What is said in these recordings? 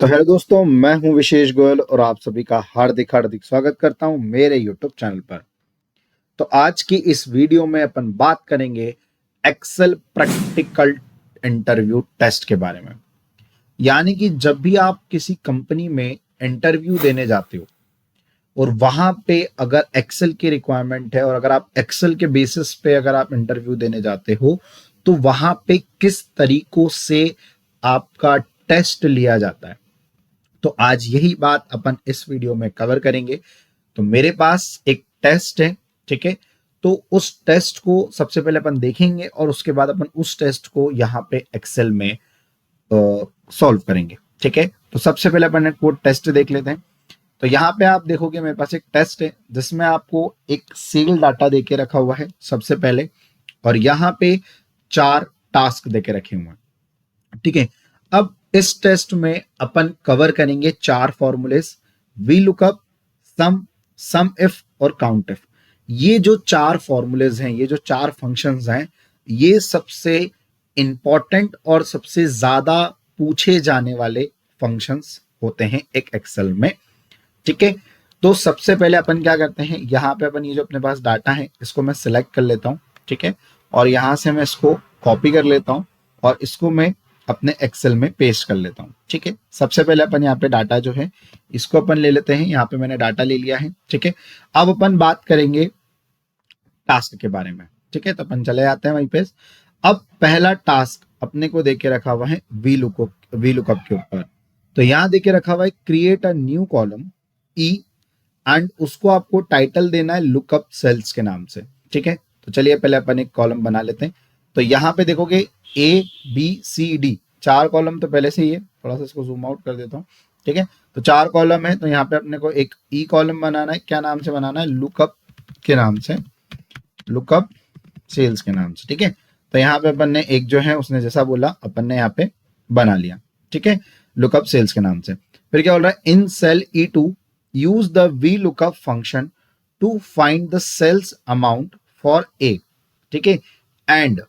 तो हेलो दोस्तों, मैं हूं विशेष गोयल और आप सभी का हार्दिक हार्दिक स्वागत करता हूं मेरे यूट्यूब चैनल पर। तो आज की इस वीडियो में अपन बात करेंगे एक्सेल प्रैक्टिकल इंटरव्यू टेस्ट के बारे में। यानी कि जब भी आप किसी कंपनी में इंटरव्यू देने जाते हो और वहां पे अगर एक्सेल की रिक्वायरमेंट है और अगर आप एक्सेल के बेसिस पे अगर आप इंटरव्यू देने जाते हो तो वहां पे किस तरीकों से आपका टेस्ट लिया जाता है, तो आज यही बात अपन इस वीडियो में कवर करेंगे। तो मेरे पास एक टेस्ट है, ठीक है। तो उस टेस्ट को सबसे पहले अपन देखेंगे और उसके बाद अपन उस टेस्ट को यहाँ पे एक्सेल में सॉल्व करेंगे, ठीक है। तो सबसे पहले अपन एक वो टेस्ट देख लेते हैं। तो यहाँ पे आप देखोगे मेरे पास एक टेस्ट है जिसमें आपको एक सेल डाटा देके रखा हुआ है सबसे पहले, और यहाँ पे 4 टास्क देके रखे हुए हैं, ठीक है। अब इस टेस्ट में अपन कवर करेंगे 4 formulas, V lookup, sum if और काउंट इफ। ये जो 4 फॉर्मूलेस हैं, ये जो 4 फंक्शंस हैं, ये सबसे इंपॉर्टेंट और सबसे ज्यादा पूछे जाने वाले फंक्शंस होते हैं एक एक्सेल में, ठीक है। तो सबसे पहले अपन क्या करते हैं, यहाँ पे अपन ये जो अपने पास डाटा है इसको मैं सिलेक्ट कर लेता हूँ, ठीक है। और यहाँ से मैं इसको कॉपी कर लेता हूँ और इसको मैं अपने एक्सेल में पेस्ट कर लेता हूँ, ठीक है। सबसे पहले अपन यहाँ पे डाटा जो है इसको अपन ले लेते हैं, यहाँ पे मैंने डाटा ले लिया है, ठीक है। अब अपन बात करेंगे टास्क के बारे में, ठीक है। तो अपन चले जाते हैं वहीं पे। अब पहला टास्क अपने को देके रखा हुआ है वी लुकअप के ऊपर। तो यहाँ देके रखा हुआ है create a new column E and उसको आपको टाइटल देना है लुकअप सेल्स के नाम से, ठीक है। तो चलिए पहले अपन एक कॉलम बना लेते हैं। तो यहाँ पे देखोगे A B C D 4 column तो पहले से ही है, थोड़ा सा इसको जूम आउट कर देता हूँ, ठीक है। तो 4 कॉलम है, तो यहाँ पे अपने को एक ई कॉलम बनाना है। क्या नाम से बनाना है? लुकअप के नाम से, लुकअप सेल्स के नाम से, ठीक है। तो यहाँ पे अपन ने एक जो है उसने जैसा बोला अपन ने यहाँ पे बना लिया, ठीक है, लुकअप सेल्स के नाम से। फिर क्या बोल रहा है? इन cell E2 use the VLOOKUP function to find the sales amount for A, ठीक है, and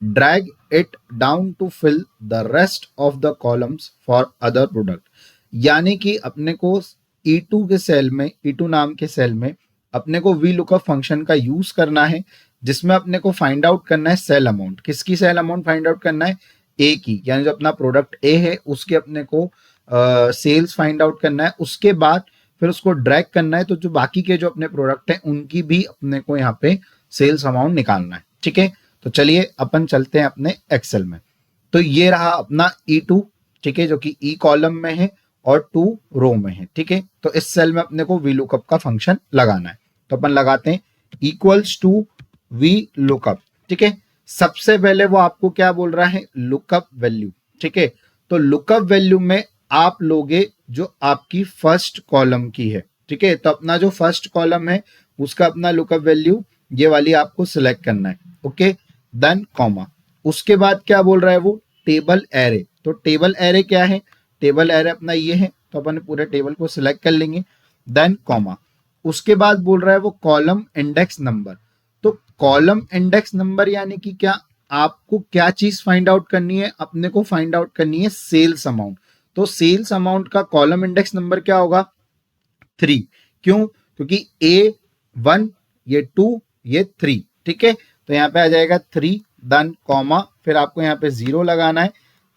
drag it down to fill the rest of the columns for other product। यानी कि अपने को E2 के सेल में, E2 नाम के सेल में अपने को VLOOKUP फंक्शन का यूज करना है, जिसमें अपने को फाइंड आउट करना है सेल अमाउंट। किसकी सेल अमाउंट फाइंड आउट करना है? ए की, यानी जो अपना प्रोडक्ट ए है उसके अपने को सेल्स फाइंड आउट करना है। उसके बाद फिर उसको ड्रैग करना है, तो जो बाकी के जो अपने प्रोडक्ट हैं उनकी भी अपने को यहाँ पे सेल्स अमाउंट निकालना है, ठीक है। तो चलिए अपन चलते हैं अपने एक्सेल में। तो ये रहा अपना E2, ठीक है, जो कि E कॉलम में है और 2 रो में है, ठीक है। तो इस सेल में अपने को VLOOKUP का फंक्शन लगाना है। तो अपन लगाते हैं इक्वल्स टू VLOOKUP, ठीक है। सबसे पहले वो आपको क्या बोल रहा है? लुकअप वैल्यू, ठीक है। तो लुकअप वैल्यू में आप लोगे जो आपकी फर्स्ट कॉलम की है, ठीक है। तो अपना जो फर्स्ट कॉलम है उसका अपना लुकअप वैल्यू ये वाली आपको सिलेक्ट करना है, ओके। देन कॉमा, उसके बाद क्या बोल रहा है वो? Table array. तो टेबल एरे क्या है? टेबल एरे अपना ये है, तो अपन पूरे टेबल को सिलेक्ट कर लेंगे। देन कॉमा, उसके बाद बोल रहा है वो कॉलम इंडेक्स नंबर। तो कॉलम इंडेक्स नंबर यानी कि क्या आपको क्या चीज फाइंड आउट करनी है? अपने को फाइंड आउट करनी है सेल्स अमाउंट। तो सेल्स अमाउंट का कॉलम इंडेक्स नंबर क्या होगा? 3। क्यों? क्योंकि A1 ये 2 ये 3, ठीक है। तो यहाँ पे आ जाएगा 3, देन कॉमा, फिर आपको यहाँ पे 0 लगाना है,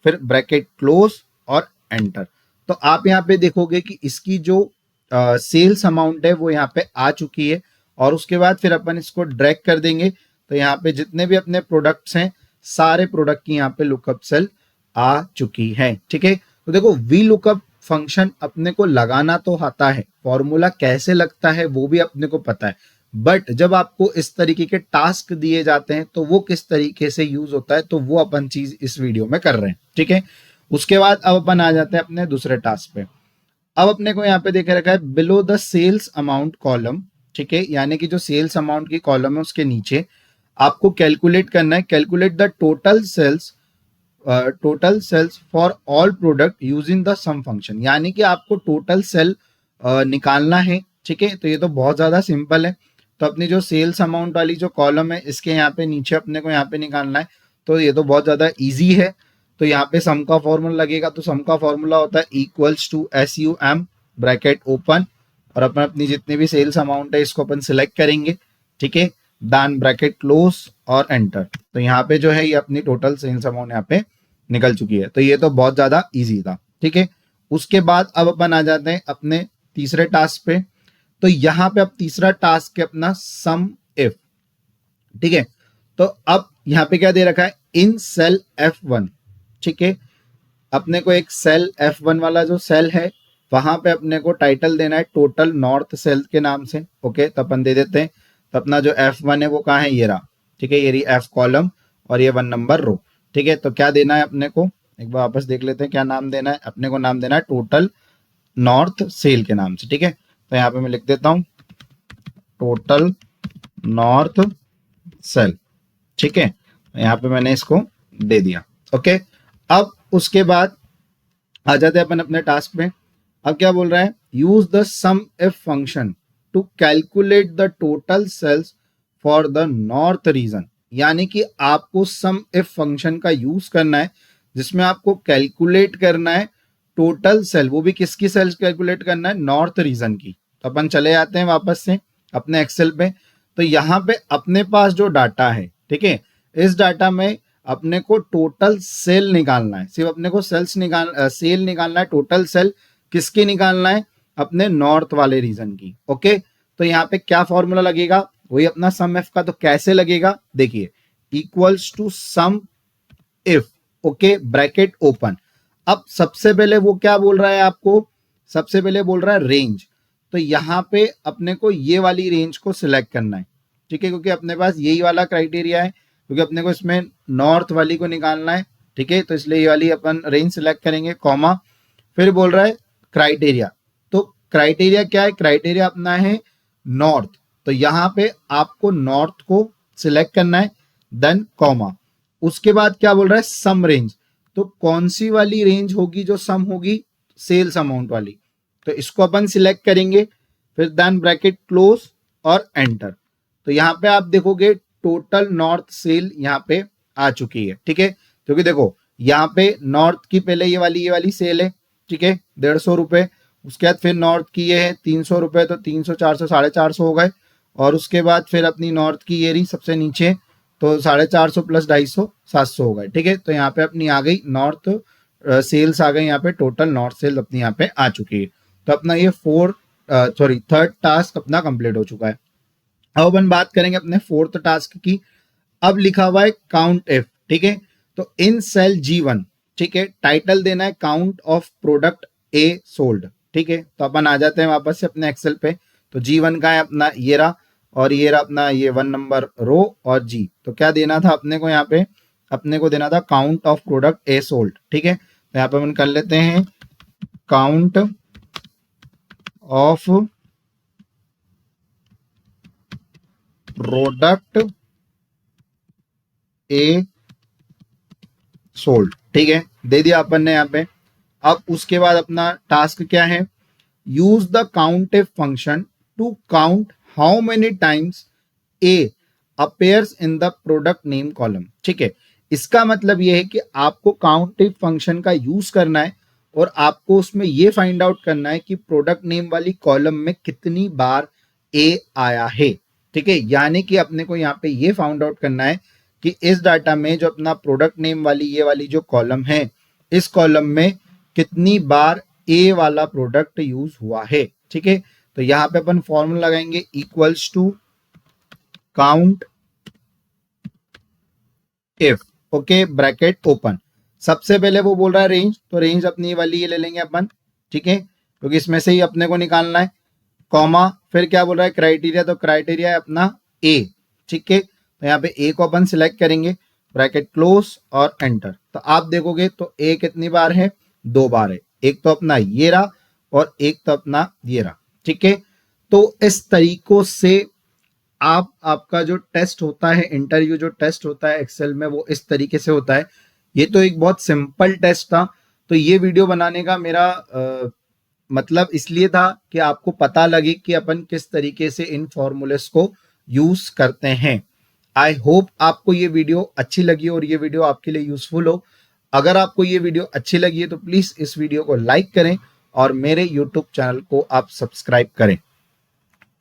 फिर ब्रैकेट क्लोज और एंटर। तो आप यहाँ पे देखोगे कि इसकी जो सेल्स अमाउंट है वो यहाँ पे आ चुकी है। और उसके बाद फिर अपन इसको ड्रैग कर देंगे, तो यहाँ पे जितने भी अपने प्रोडक्ट्स हैं सारे प्रोडक्ट की यहाँ पे लुकअप सेल आ चुकी है, ठीक है। तो देखो VLOOKUP फंक्शन अपने को लगाना तो आता है, फॉर्मूला कैसे लगता है वो भी अपने को पता है, बट जब आपको इस तरीके के टास्क दिए जाते हैं तो वो किस तरीके से यूज होता है, तो वो अपन चीज इस वीडियो में कर रहे हैं, ठीक है। उसके बाद अब अपन आ जाते हैं अपने दूसरे टास्क पे। अब अपने को यहाँ पे देखे रखा है below the sales amount column, ठीक है, यानी कि जो सेल्स अमाउंट की कॉलम है उसके नीचे आपको कैलकुलेट करना है, calculate the total sales for all product using the sum function. यानी कि आपको टोटल सेल निकालना है, ठीक है। तो ये तो बहुत ज्यादा सिंपल है। तो अपनी जो सेल्स अमाउंट वाली जो कॉलम है इसके यहाँ पे नीचे अपने को यहाँ पे निकालना है, तो ये तो बहुत ज्यादा इजी है। तो यहाँ पे सम का फॉर्मूला लगेगा, तो सम का फॉर्मूला होता है equals to SUM bracket open, और अपन अपनी जितनी भी सेल्स अमाउंट है इसको अपन सिलेक्ट करेंगे, ठीक है, दान ब्रैकेट क्लोज और एंटर। तो यहाँ पे जो है ये अपनी टोटल सेल्स अमाउंट यहाँ पे निकल चुकी है। तो ये तो बहुत ज्यादा इजी था, ठीक है। उसके बाद अब अपन आ जाते हैं अपने तीसरे टास्क पे। तो यहाँ पे अब तीसरा टास्क है अपना सम इफ, ठीक है। तो अब यहाँ पे क्या दे रखा है, इन सेल F1, ठीक है। अपने को एक सेल F1 वाला जो सेल है वहां पे अपने को टाइटल देना है टोटल नॉर्थ सेल के नाम से, ओके। तो अपन दे देते हैं। तो अपना जो F1 है वो कहाँ है, ये रहा, ठीक है, ये रही F कॉलम और ये 1 नंबर रो, ठीक है। तो क्या देना है अपने को, एक बार वापस देख लेते हैं क्या नाम देना है अपने को। नाम देना है टोटल नॉर्थ सेल के नाम से, ठीक है। तो यहाँ पे मैं लिख देता हूँ टोटल नॉर्थ सेल, ठीक है। यहाँ पे मैंने इसको दे दिया, ओके। अब उसके बाद आ जाते हैं अपन अपने टास्क में। अब क्या बोल रहा है, use the sum if function to calculate the total sales for the north region. यानी कि आपको सम इफ फंक्शन का यूज करना है जिसमें आपको कैलकुलेट करना है टोटल सेल, वो भी किसकी सेल्स कैलकुलेट करना है, नॉर्थ रीजन की। तो अपन चले जाते हैं वापस से अपने एक्सेल पे। तो यहाँ पे अपने पास जो डाटा है, ठीक है, इस डाटा में अपने को टोटल सेल निकालना है, सिर्फ अपने को सेल निकालना है, टोटल सेल किसकी निकालना है, अपने नॉर्थ वाले रीजन की, ओके। तो यहाँ पे क्या फॉर्मूला लगेगा, वही अपना सम एफ का। तो कैसे लगेगा, देखिए, equals to sum if, okay, bracket open. अब सबसे पहले वो क्या बोल रहा है आपको, सबसे पहले बोल रहा है रेंज। तो यहाँ पे अपने को ये वाली रेंज को सिलेक्ट करना है, ठीक है, क्योंकि अपने पास यही वाला क्राइटेरिया है, क्योंकि अपने को इसमें नॉर्थ वाली को निकालना है, ठीक है। तो इसलिए ये वाली अपन रेंज सिलेक्ट करेंगे, कॉमा, फिर बोल रहा है क्राइटेरिया। तो क्राइटेरिया क्या है, क्राइटेरिया अपना है नॉर्थ। तो यहाँ पे आपको नॉर्थ को सिलेक्ट करना है, देन कॉमा। उसके बाद क्या बोल रहा है, सम रेंज। तो कौन सी वाली रेंज होगी जो सम होगी, सेल्स अमाउंट वाली। तो इसको अपन सिलेक्ट करेंगे, फिर देन ब्रैकेट क्लोज और एंटर। तो यहाँ पे आप देखोगे टोटल नॉर्थ सेल यहाँ पे आ चुकी है, ठीक है। क्योंकि देखो यहाँ पे नॉर्थ की पहले ये वाली सेल है, ठीक है, 150 रुपए। उसके बाद फिर नॉर्थ की ये है 300 रुपए, तो 300 400 450 हो गए। और उसके बाद फिर अपनी नॉर्थ की ये रही सबसे नीचे, तो 450 प्लस 250 700 हो गए, ठीक है। तो यहाँ पे अपनी आ गई नॉर्थ सेल्स आ गई, यहाँ पे टोटल नॉर्थ सेल अपनी यहाँ पे आ चुकी है। तो अपना ये थर्ड टास्क अपना कंप्लीट हो चुका है। अब अपन बात करेंगे अपने फोर्थ टास्क की। अब लिखा हुआ है काउंट एफ, ठीक है। तो इन सेल G1, ठीक है, टाइटल देना है count of product A sold, ठीक है। तो अपन आ जाते हैं वापस से अपने एक्सेल पे। तो G1 का है अपना ये रहा, और ये रहा अपना ये 1 नंबर रो और जी। तो क्या देना था अपने को, यहाँ पे अपने को देना था count of product A sold, ठीक है। तो यहाँ पे अपन कर लेते हैं count of product A sold, ठीक है, दे दिया अपन ने यहाँ पे। अब उसके बाद अपना टास्क क्या है, use the count if function to count how many times A appears in the product name column, ठीक है। इसका मतलब ये है कि आपको काउंट इफ फंक्शन का यूज करना है और आपको उसमें ये फाइंड आउट करना है कि प्रोडक्ट नेम वाली कॉलम में कितनी बार ए आया है, ठीक है। यानी कि अपने को यहाँ पे ये फाउंड आउट करना है कि इस डाटा में जो अपना प्रोडक्ट नेम वाली ये वाली जो कॉलम है, इस कॉलम में कितनी बार ए वाला प्रोडक्ट यूज हुआ है, ठीक है। तो यहाँ पे अपन फॉर्मूला लगाएंगे equals to count if, okay, bracket open. सबसे पहले वो बोल रहा है रेंज, तो रेंज अपनी वाली ये ले लेंगे अपन, ठीक है, क्योंकि इसमें से ही अपने को निकालना है, कॉमा, फिर क्या बोल रहा है क्राइटेरिया। तो क्राइटेरिया है अपना ए, ठीक है। तो यहाँ पे ए को अपन सिलेक्ट करेंगे, ब्रैकेट क्लोज और एंटर। तो आप देखोगे तो ए कितनी बार है, 2 बार है। एक तो अपना ये रहा और एक तो अपना ये रहा, ठीक है। तो इस तरीकों से आपका जो टेस्ट होता है, इंटरव्यू जो टेस्ट होता है एक्सेल में, वो इस तरीके से होता है। ये तो एक बहुत सिंपल टेस्ट था। तो ये वीडियो बनाने का मेरा मतलब इसलिए था कि आपको पता लगे कि अपन किस तरीके से इन फॉर्मूलेस को यूज करते हैं। आई होप आपको ये वीडियो अच्छी लगी और ये वीडियो आपके लिए यूजफुल हो। अगर आपको ये वीडियो अच्छी लगी है तो प्लीज इस वीडियो को लाइक करें और मेरे यूट्यूब चैनल को आप सब्सक्राइब करें।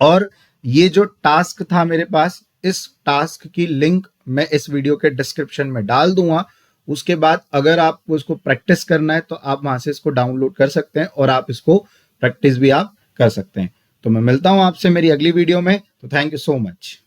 और ये जो टास्क था मेरे पास, इस टास्क की लिंक मैं इस वीडियो के डिस्क्रिप्शन में डाल दूंगा। उसके बाद अगर आपको इसको प्रैक्टिस करना है तो आप वहां से इसको डाउनलोड कर सकते हैं और आप इसको प्रैक्टिस भी आप कर सकते हैं। तो मैं मिलता हूं आपसे मेरी अगली वीडियो में। तो थैंक यू सो मच।